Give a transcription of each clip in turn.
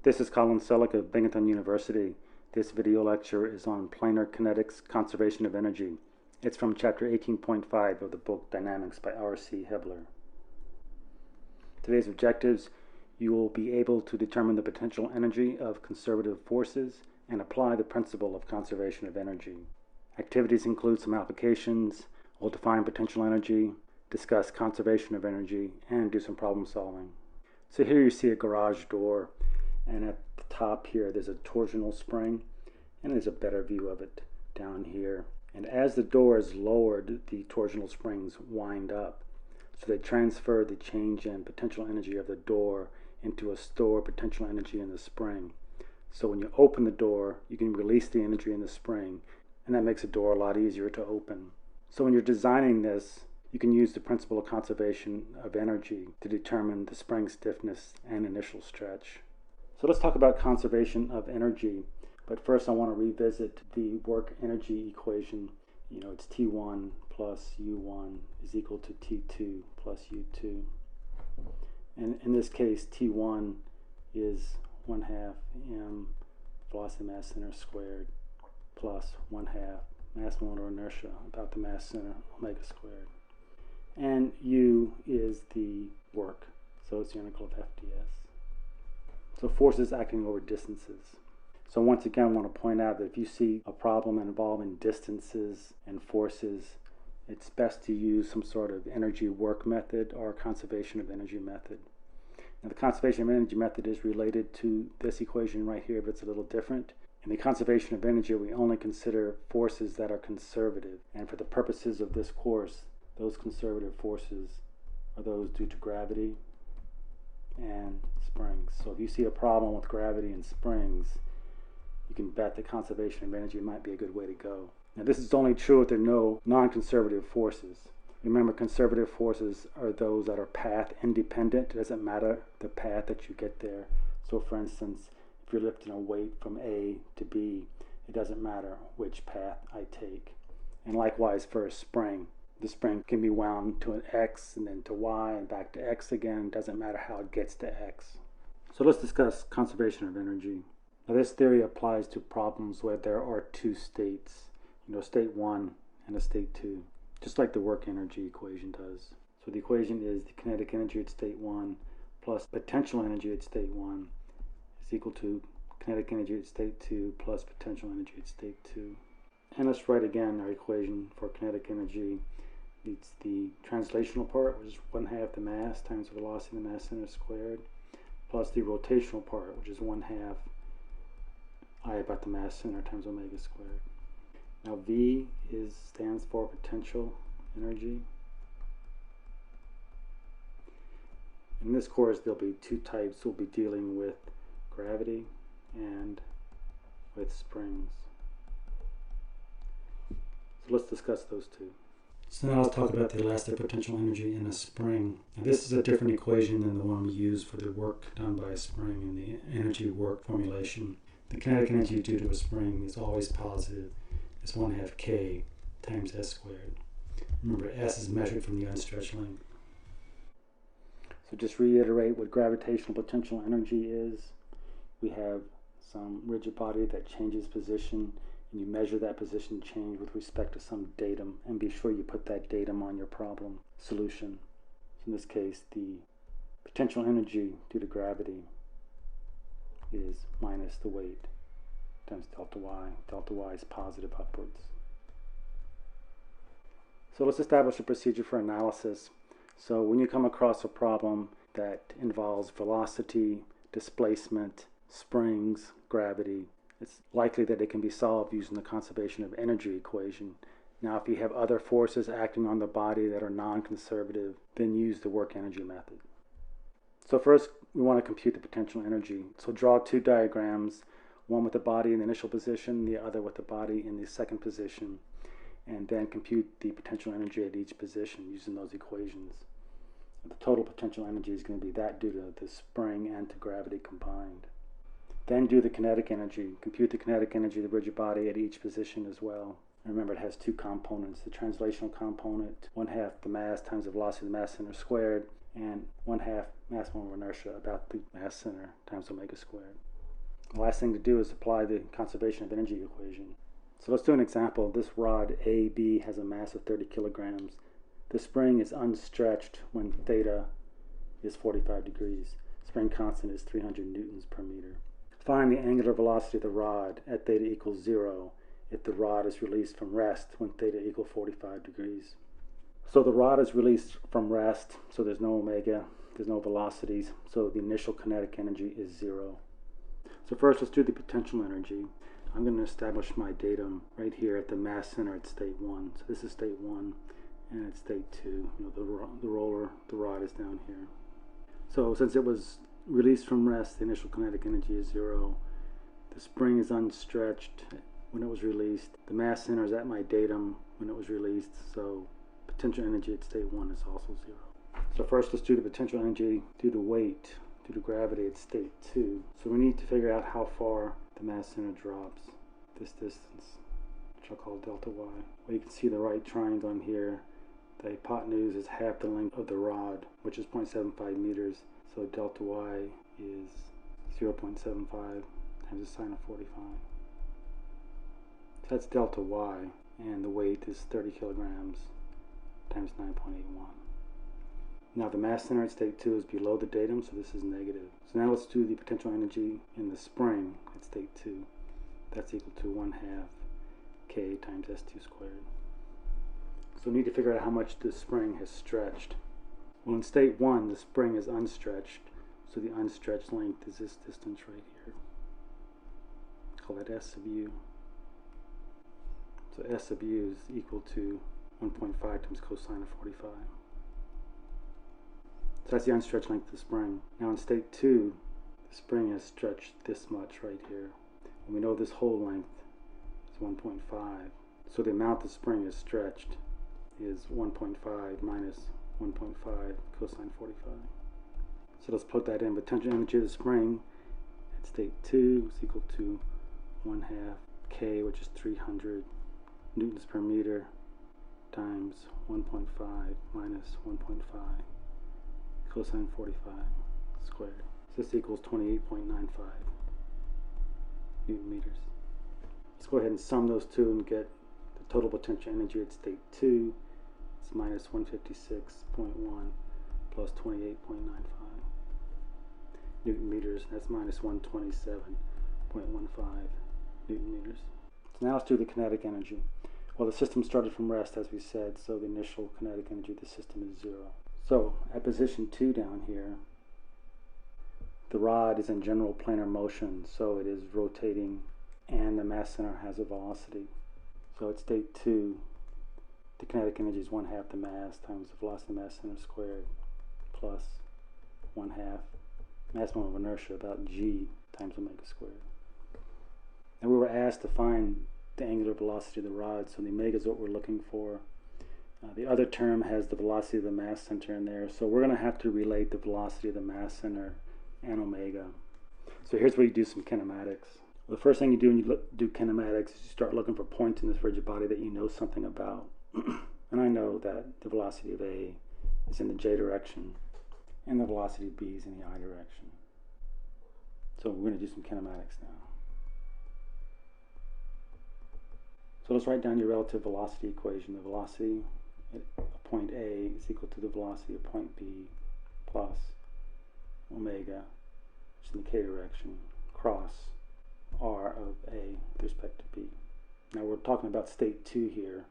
This is Colin Selleck of Binghamton University. This video lecture is on planar kinetics, conservation of energy. It's from chapter 18.5 of the book Dynamics by R.C. Hibbeler. Today's objectives: you will be able to determine the potential energy of conservative forces and apply the principle of conservation of energy. Activities include some applications. We'll define potential energy, discuss conservation of energy, and do some problem solving. So here you see a garage door, and at the top here there's a torsional spring, and there's a better view of it down here. And as the door is lowered, the torsional springs wind up. So they transfer the change in potential energy of the door into a stored potential energy in the spring. So when you open the door, you can release the energy in the spring, and that makes the door a lot easier to open. So when you're designing this, you can use the principle of conservation of energy to determine the spring stiffness and initial stretch. So let's talk about conservation of energy. But first I want to revisit the work energy equation. It's T1 plus U1 is equal to T2 plus U2. And in this case, T1 is 1/2 m velocity mass center squared plus 1/2 mass molar inertia about the mass center omega squared. And U is the work, so it's the integral of FdS. So forces acting over distances. So once again, I want to point out that if you see a problem involving distances and forces, it's best to use some sort of energy work method or conservation of energy method. Now the conservation of energy method is related to this equation right here, but it's a little different. In the conservation of energy, we only consider forces that are conservative. And for the purposes of this course, those conservative forces are those due to gravity and springs. So if you see a problem with gravity and springs, you can bet that conservation of energy might be a good way to go. Now this is only true if there are no non-conservative forces. Remember, conservative forces are those that are path independent. It doesn't matter the path that you get there. So for instance, if you're lifting a weight from A to B, it doesn't matter which path I take. And likewise for a spring. The spring can be wound to an X and then to Y and back to X again. It doesn't matter how it gets to X. So let's discuss conservation of energy. Now this theory applies to problems where there are two states, state 1 and a state 2, just like the work energy equation does. So the equation is the kinetic energy at state 1 plus potential energy at state 1 is equal to kinetic energy at state 2 plus potential energy at state 2. And let's write again our equation for kinetic energy. It's the translational part, which is 1/2 the mass times the velocity of the mass center squared, plus the rotational part, which is 1/2 I about the mass center times omega squared. Now V stands for potential energy. In this course, there'll be two types. We'll be dealing with gravity and with springs. So let's discuss those two. So now let's talk about the elastic potential energy in a spring. Now this is a different equation than the one we use for the work done by a spring in the energy work formulation. The kinetic energy due to a spring is always positive. It's 1/2 K times S squared. Remember, S is measured from the unstretched length. So just reiterate what gravitational potential energy is. We have some rigid body that changes position, and you measure that position change with respect to some datum, and be sure you put that datum on your problem solution. So in this case, the potential energy due to gravity is minus the weight times delta y. Delta y is positive upwards. So let's establish a procedure for analysis. So when you come across a problem that involves velocity, displacement, springs, gravity, it's likely that it can be solved using the conservation of energy equation. Now if you have other forces acting on the body that are non-conservative, then use the work energy method. So first we want to compute the potential energy. So draw two diagrams, one with the body in the initial position, the other with the body in the second position, and then compute the potential energy at each position using those equations. The total potential energy is going to be that due to the spring and to gravity combined. Then do the kinetic energy. Compute the kinetic energy of the rigid body at each position as well. And remember, it has two components. The translational component, 1/2 the mass times the velocity of the mass center squared, and 1/2 mass molar inertia about the mass center times omega squared. The last thing to do is apply the conservation of energy equation. So let's do an example. This rod AB has a mass of 30 kilograms. The spring is unstretched when theta is 45 degrees. Spring constant is 300 newtons per meter. Find the angular velocity of the rod at theta equals 0 if the rod is released from rest when theta equals 45 degrees. So the rod is released from rest, so there's no omega, there's no velocities, so the initial kinetic energy is 0. So first let's do the potential energy. I'm going to establish my datum right here at the mass center at state 1. So this is state 1, and at state 2, the rod is down here. So since it was released from rest, the initial kinetic energy is 0. The spring is unstretched when it was released. The mass center is at my datum when it was released, so potential energy at state 1 is also 0. So first let's do the potential energy due to weight, due to gravity at state 2. So we need to figure out how far the mass center drops, this distance, which I'll call delta y. Well, you can see the right triangle in here. The hypotenuse is half the length of the rod, which is 0.75 meters. So delta y is 0.75 times the sine of 45. So that's delta y, and the weight is 30 kilograms times 9.81. Now the mass center at state 2 is below the datum, so this is negative. So now let's do the potential energy in the spring at state 2. That's equal to 1/2 k times s2 squared. So we need to figure out how much the spring has stretched. Well, in state 1, the spring is unstretched, so the unstretched length is this distance right here. Call that S sub u. So S sub u is equal to 1.5 times cosine of 45. So that's the unstretched length of the spring. Now in state 2, the spring has stretched this much right here. And we know this whole length is 1.5. So the amount the spring is stretched is 1.5 minus 1.5 cosine 45. So let's put that in. Potential energy of the spring at state 2 is equal to 1/2 k, which is 300 newtons per meter, times 1.5 minus 1.5 cosine 45 squared. So this equals 28.95 newton meters. Let's go ahead and sum those two and get the total potential energy at state 2. It's minus 156.1 plus 28.95 newton meters. That's minus 127.15 newton meters. So now let's do the kinetic energy. Well, the system started from rest, as we said, so the initial kinetic energy of the system is 0. So at position 2 down here, the rod is in general planar motion, so it is rotating, and the mass center has a velocity. So at state 2, the kinetic energy is 1/2 the mass times the velocity of the mass center squared plus 1/2 mass moment of inertia about g times omega squared. Now we were asked to find the angular velocity of the rod, so the omega is what we're looking for. The other term has the velocity of the mass center in there, so we're going to have to relate the velocity of the mass center and omega. So here's where you do some kinematics. Well, the first thing you do when you do kinematics is you start looking for points in this rigid body that you know something about. And I know that the velocity of A is in the j direction, and the velocity of B is in the I direction. So we're going to do some kinematics now. So let's write down your relative velocity equation. The velocity at point A is equal to the velocity of point B plus omega, which is in the k direction, cross r of A with respect to B. Now we're talking about state 2 here.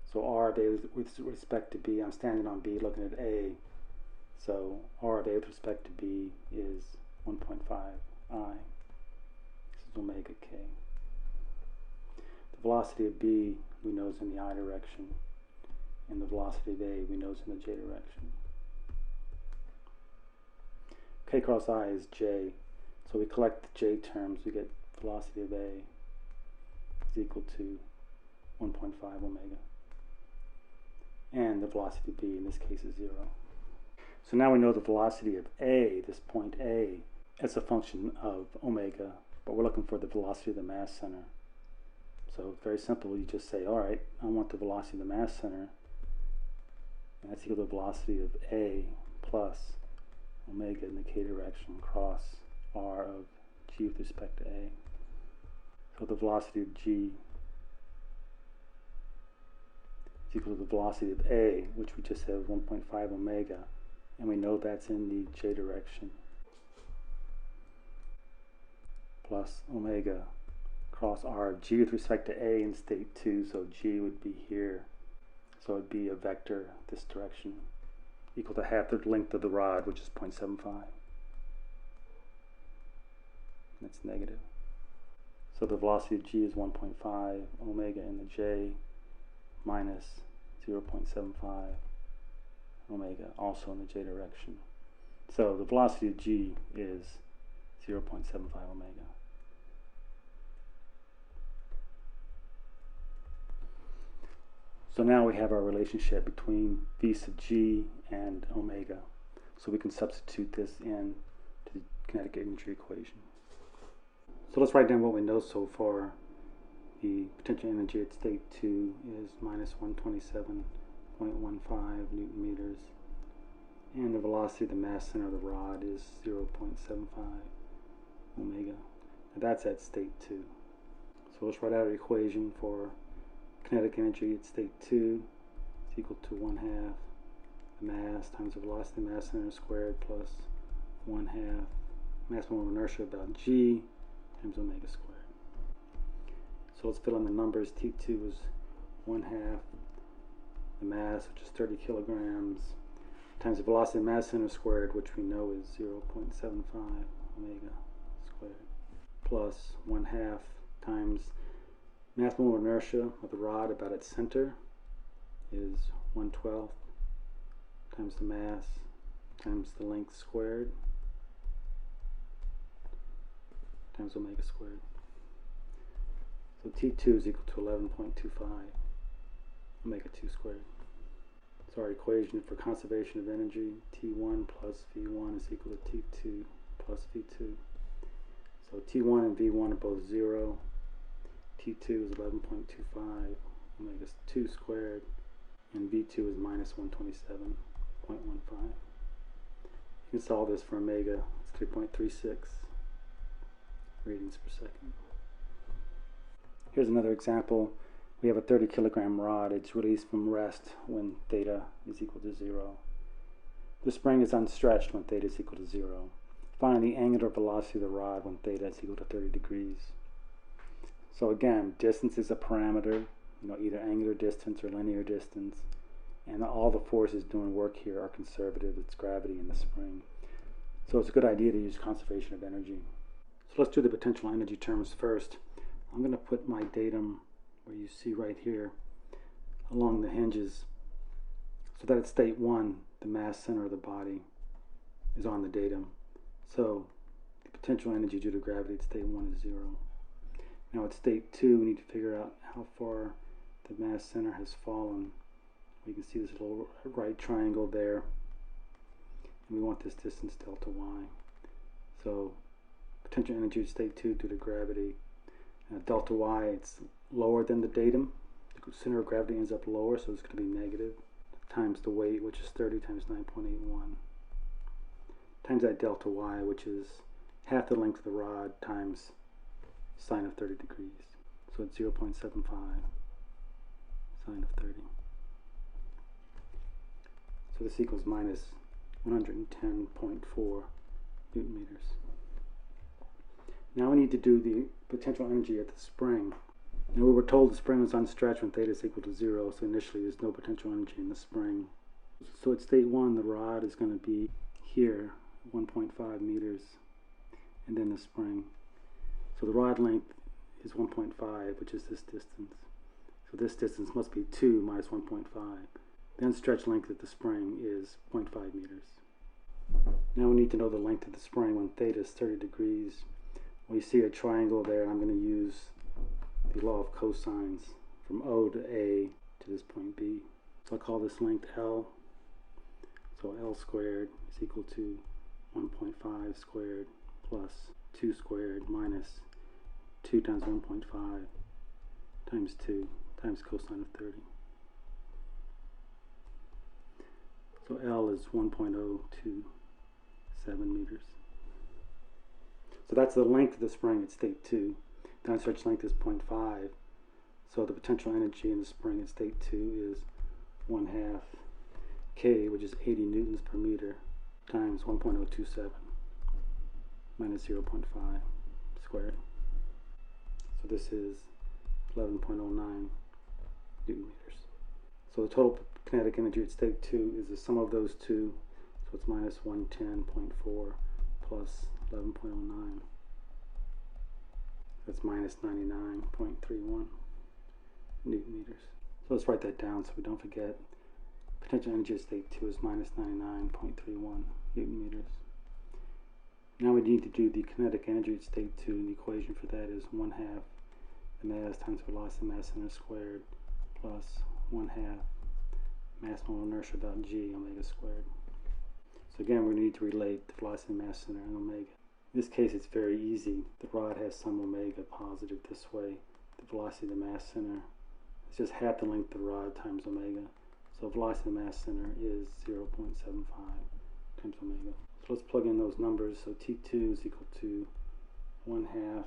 So r of A with respect to B, I'm standing on B looking at A. So r of A with respect to B is 1.5 I. This is omega k. The velocity of B we know is in the I direction, and the velocity of A we know is in the j direction. K cross I is j, so we collect the j terms, we get velocity of A is equal to 1.5 omega, and the velocity of B in this case is 0. So now we know the velocity of A, this point A, as a function of omega, but we're looking for the velocity of the mass center. So it's very simple, you just say, all right, I want the velocity of the mass center, and that's equal to the velocity of A plus omega in the k direction cross r of g with respect to a. So the velocity of g is equal to the velocity of a, which we just have 1.5 omega, and we know that's in the j direction, plus omega cross r, g with respect to a in state 2, so g would be here, so it would be a vector this direction, equal to half the length of the rod, which is 0.75. That's negative. So the velocity of g is 1.5 omega in the j minus 0.75 omega, also in the j direction. So the velocity of g is 0.75 omega. So now we have our relationship between v sub g and omega. So we can substitute this in to the kinetic energy equation. So let's write down what we know so far. The potential energy at state 2 is minus 127.15 Newton meters. And the velocity of the mass center of the rod is 0.75 omega. Now that's at state 2. So let's write out our equation for kinetic energy at state 2 is equal to 1/2 the mass times the velocity of the mass center squared plus 1/2 mass moment of inertia about g times omega squared. So let's fill in the numbers. T2 is 1/2 the mass, which is 30 kilograms, times the velocity of the mass center squared, which we know is 0.75 omega squared, plus 1/2 times mass moment of inertia of the rod about its center is 1/12 times the mass times the length squared times omega squared. So T2 is equal to 11.25 omega 2 squared. So our equation for conservation of energy, T1 plus V1 is equal to T2 plus V2. So T1 and V1 are both 0. T2 is 11.25 omega 2 squared, and V2 is minus 127.15. You can solve this for omega. It's 3.36 radians per second. Here's another example. We have a 30 kilogram rod. It's released from rest when theta is equal to 0. The spring is unstretched when theta is equal to 0. Find the angular velocity of the rod when theta is equal to 30 degrees. So again, distance is a parameter, either angular distance or linear distance, and all the forces doing work here are conservative. It's gravity and the spring. So it's a good idea to use conservation of energy. So let's do the potential energy terms first. I'm going to put my datum, where you see right here, along the hinges, so that at state 1, the mass center of the body is on the datum. So the potential energy due to gravity at state 1 is 0. Now at state 2, we need to figure out how far the mass center has fallen. We can see this little right triangle there. And we want this distance delta y. So potential energy at state 2 due to gravity. Delta y, it's lower than the datum. The center of gravity ends up lower, so it's going to be negative, times the weight, which is 30 times 9.81, times that delta y, which is half the length of the rod, times sine of 30 degrees. So it's 0.75 sine of 30. So this equals minus 110.4 Newton meters. Now we need to do the potential energy at the spring. We were told the spring was unstretched when theta is equal to 0, so initially there's no potential energy in the spring. So at state 1, the rod is going to be here, 1.5 meters, and then the spring. So the rod length is 1.5, which is this distance. So this distance must be 2 minus 1.5. The unstretched length of the spring is 0.5 meters. Now we need to know the length of the spring when theta is 30 degrees. We see a triangle there, and I'm going to use the law of cosines from O to A to this point B. So I'll call this length L. So L squared is equal to 1.5 squared plus 2 squared minus 2 times 1.5 times 2 times cosine of 30. So L is 1.027 meters. So that's the length of the spring at state 2. The unstretched length is 0.5. So the potential energy in the spring at state 2 is 1/2 K, which is 80 newtons per meter, times 1.027 minus 0.5 squared. So this is 11.09 newton meters. So the total kinetic energy at state 2 is the sum of those two. So it's minus 110.4 plus 11.09. That's minus 99.31 newton meters. So let's write that down so we don't forget. Potential energy at state 2 is minus 99.31 newton meters. Now we need to do the kinetic energy at state 2, and the equation for that is 1/2 the mass times velocity mass center squared plus 1/2 mass molar inertia about g omega squared. So again, we're going to need to relate the velocity mass center and omega. In this case, it's very easy. The rod has some omega positive this way. The velocity of the mass center is just half the length of the rod times omega. So velocity of the mass center is 0.75 times omega. So let's plug in those numbers. So T2 is equal to 1/2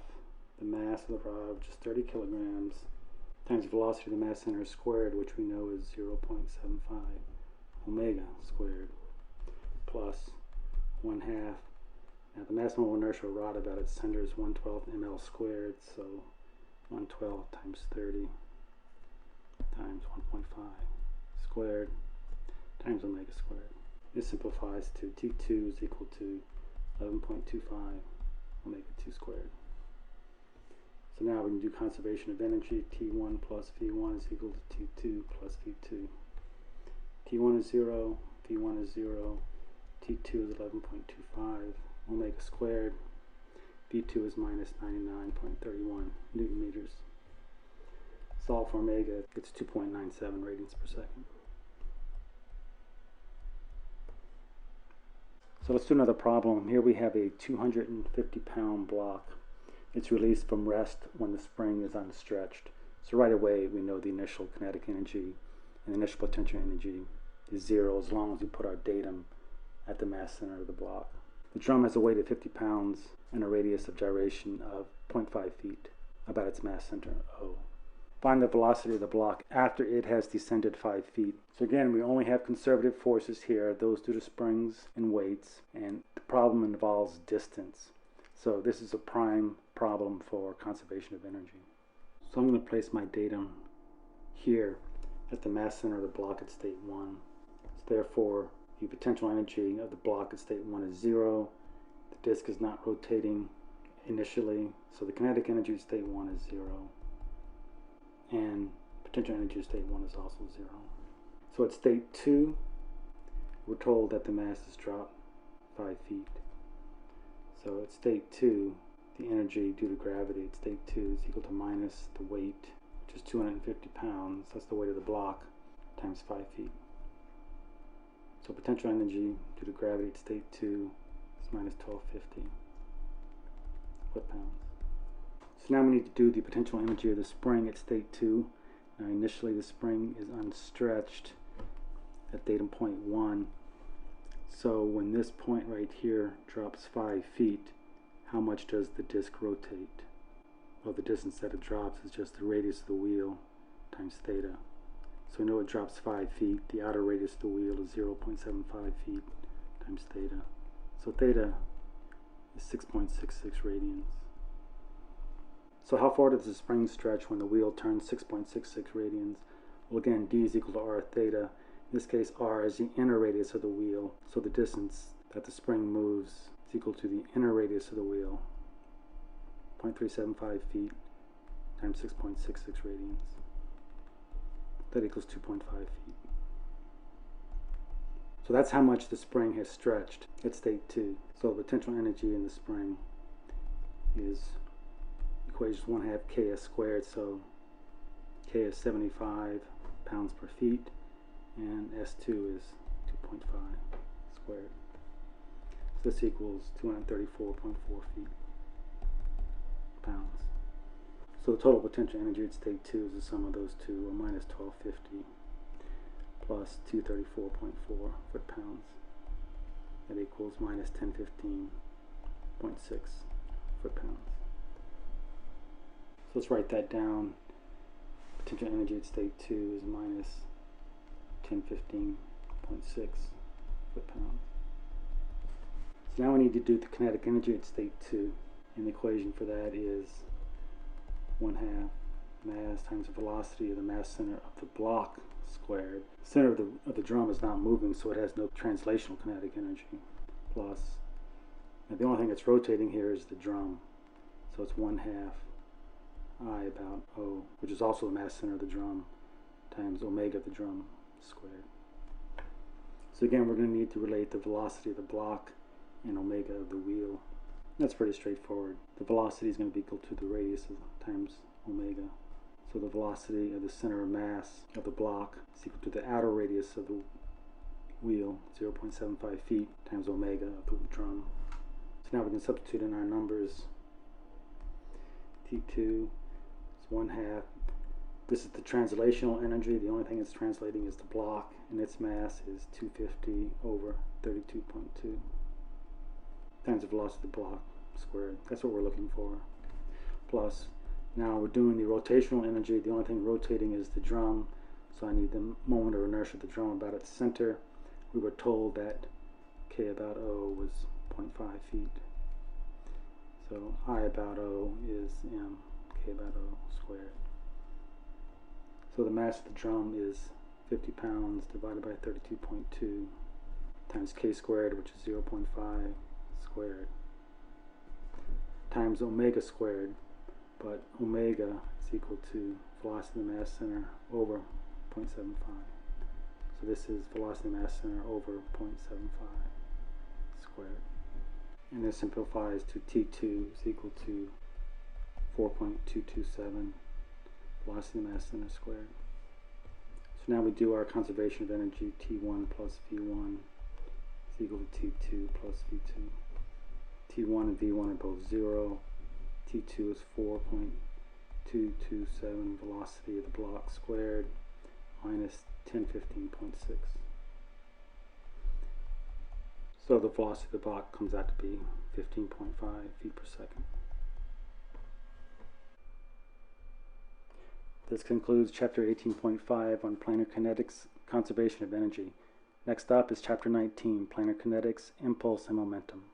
the mass of the rod, which is 30 kilograms, times the velocity of the mass center squared, which we know is 0.75 omega squared, plus 1/2. Now the mass molar inertia of a rod about its center is 1/12 ml squared, so 1/12 times 30 times 1.5 squared times omega squared. This simplifies to T2 is equal to 11.25 omega 2 squared. So now we can do conservation of energy. T1 plus V1 is equal to T2 plus V2. T1 is 0, V1 is 0, T2 is 11.25 omega squared, V2 is minus 99.31 newton meters. Solve for omega, it's 2.97 radians per second. So let's do another problem. Here we have a 250-pound block. It's released from rest when the spring is unstretched. So right away we know the initial kinetic energy and the initial potential energy is 0 as long as we put our datum at the mass center of the block. The drum has a weight of 50 pounds and a radius of gyration of 0.5 feet about its mass center, O. Find the velocity of the block after it has descended 5 feet. So again, we only have conservative forces here, those due to springs and weights, and the problem involves distance. So this is a prime problem for conservation of energy. So I'm going to place my datum here at the mass center of the block at state 1. So therefore, the potential energy of the block at state 1 is 0. The disk is not rotating initially, so the kinetic energy at state 1 is 0. And potential energy at state 1 is also 0. So at state 2, we're told that the mass has dropped 5 feet. So at state 2, the energy due to gravity at state 2 is equal to minus the weight, which is 250 pounds. That's the weight of the block, times 5 feet. So potential energy due to gravity at state 2 is minus 1250 foot-pounds. So now we need to do the potential energy of the spring at state 2. Now initially the spring is unstretched at datum point 1. So when this point right here drops 5 feet, how much does the disk rotate? Well, the distance that it drops is just the radius of the wheel times theta. So we know it drops 5 feet. The outer radius of the wheel is 0.75 feet times theta. So theta is 6.66 radians. So how far does the spring stretch when the wheel turns 6.66 radians? Well, again, d is equal to r theta. In this case, r is the inner radius of the wheel. So the distance that the spring moves is equal to the inner radius of the wheel, 0.375 feet times 6.66 radians. That equals 2.5 feet. So that's how much the spring has stretched at state 2. So the potential energy in the spring is equation 1/2 ks squared, so k is 75 pounds per feet, and S2 is 2.5 squared. So this equals 234.4 pounds. So the total potential energy at state 2 is the sum of those two, or minus 1250 plus 234.4 foot-pounds. That equals minus 1015.6 foot-pounds. So let's write that down. Potential energy at state 2 is minus 1015.6 foot-pounds. So now we need to do the kinetic energy at state 2, and the equation for that is 1/2 mass times the velocity of the mass center of the block squared. The center of the drum is not moving, so it has no translational kinetic energy, plus, now the only thing that's rotating here is the drum, so it's 1/2 I about O, which is also the mass center of the drum, times omega of the drum squared. So again, we're going to need to relate the velocity of the block and omega of the wheel. That's pretty straightforward. The velocity is going to be equal to the radius times omega. So the velocity of the center of mass of the block is equal to the outer radius of the wheel, 0.75 feet, times omega of the drum. So now we can substitute in our numbers. T2 is 1/2. This is the translational energy. The only thing it's translating is the block, and its mass is 250 over 32.2 times the velocity of the block squared. That's what we're looking for. Plus, now we're doing the rotational energy. The only thing rotating is the drum, so I need the moment of inertia of the drum about its center. We were told that K about O was 0.5 feet. So I about O is M K about O squared. So the mass of the drum is 50 pounds divided by 32.2 times K squared, which is 0.5 squared, times omega squared, but omega is equal to velocity of the mass center over 0.75. So this is velocity of the mass center over 0.75 squared. And this simplifies to T2 is equal to 4.227 velocity of the mass center squared. So now we do our conservation of energy. T1 plus V1 is equal to T2 plus V2. T1 and V1 are both 0. T2 is 4.227 velocity of the block squared minus 1015.6. So the velocity of the block comes out to be 15.5 feet per second. This concludes Chapter 18.5 on planar kinetics, conservation of energy. Next up is Chapter 19, planar kinetics, impulse and momentum.